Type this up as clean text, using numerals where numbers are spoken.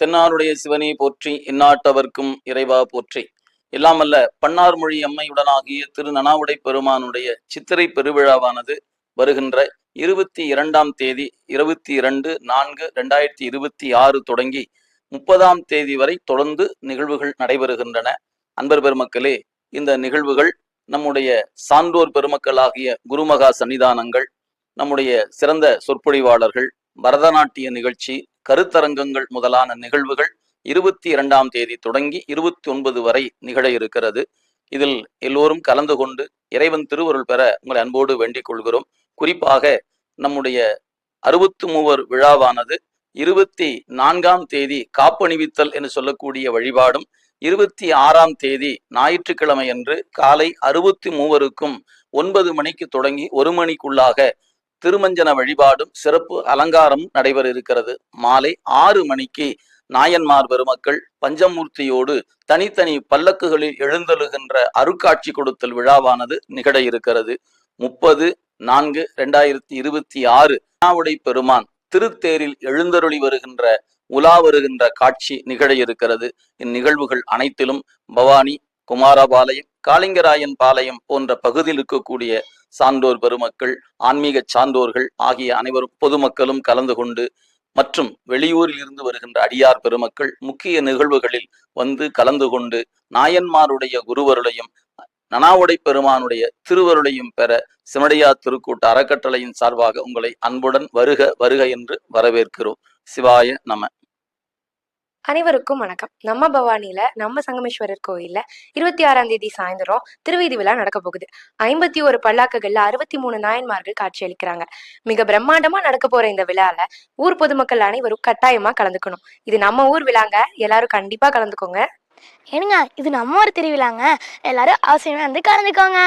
தென்னாருடைய சிவனே போற்றி, எந்நாட்டவர்க்கும் இறைவா போற்றி. எல்லாமல்ல பன்னார்மொழி அம்மையுடனாகிய திரு நனாவுடை பெருமானுடைய சித்திரை பெருவிழாவானது வருகின்ற 22ஆம் தேதி 22/4/2026 தொடங்கி 30ஆம் தேதி வரை தொடர்ந்து நிகழ்வுகள் நடைபெறுகின்றன. அன்பர் பெருமக்களே, இந்த நிகழ்வுகள் நம்முடைய சான்றோர் பெருமக்களாகிய குருமகா சன்னிதானங்கள், நம்முடைய சிறந்த சொற்பொழிவாளர்கள், பரதநாட்டிய நிகழ்ச்சி, கருத்தரங்கங்கள் முதலான நிகழ்வுகள் 22ஆம் தேதி தொடங்கி 29 வரை நிகழ இருக்கிறது. இதில் எல்லோரும் கலந்து கொண்டு இறைவன் திருவருள் பெற உங்களை அன்போடு வேண்டிக் கொள்கிறோம். குறிப்பாக நம்முடைய 63 விழாவானது 24ஆம் தேதி காப்பணிவித்தல் என்று சொல்லக்கூடிய வழிபாடும், 26ஆம் தேதி ஞாயிற்றுக்கிழமை அன்று காலை 63க்கும் 9 மணிக்கு தொடங்கி 1 மணிக்குள்ளாக திருமஞ்சன வழிபாடும் சிறப்பு அலங்காரமும் நடைபெற இருக்கிறது. மாலை 6 மணிக்கு நாயன்மார் பெருமக்கள் பஞ்சமூர்த்தியோடு தனித்தனி பல்லக்குகளில் எழுந்தழுகின்ற அருட்காட்சி கொடுத்தல் விழாவானது நிகழ இருக்கிறது. 30/4/2026 நனாவுடை பெருமான் திருத்தேரில் எழுந்தருளி வருகின்ற உலா வருகின்ற காட்சி நிகழ இருக்கிறது. இந்நிகழ்வுகள் அனைத்திலும் பவானி, குமாரபாளையம், காளிங்கராயன் பாளையம் போன்ற பகுதியில் இருக்கக்கூடிய சான்றோர் பெருமக்கள், ஆன்மீக சான்றோர்கள் ஆகிய அனைவரும் பொதுமக்களும் கலந்து கொண்டு, மற்றும் வெளியூரில் இருந்து வருகின்ற அடியார் பெருமக்கள் முக்கிய நிகழ்வுகளில் வந்து கலந்து கொண்டு நாயன்மாருடைய குருவருளையும் நனாவுடை பெருமானுடைய திருவருளையும் பெற சிமடையார் திருக்கூட்ட அறக்கட்டளையின் சார்பாக உங்களை அன்புடன் வருக வருக என்று வரவேற்கிறோம். சிவாய நம. அனைவருக்கும் வணக்கம். நம்ம பவானியில நம்ம சங்கமேஸ்வரர் கோயில்ல 26ஆம் தேதி சாயந்தரம் திருவீதி விழா நடக்க போகுது. 51 பல்லாக்குகள்ல 63 நாயன்மார்கள் காட்சி அளிக்கிறாங்க. மிக பிரம்மாண்டமா நடக்க போற இந்த விழால ஊர் பொதுமக்கள் அனைவரும் கட்டாயமா கலந்துக்கணும். இது நம்ம ஊர் விழாங்க, எல்லாரும் கண்டிப்பா கலந்துக்கோங்க. ஏனுங்க, இது நம்ம ஊர் திருவிழாங்க, எல்லாரும் அவசியமா வந்து கலந்துக்கோங்க.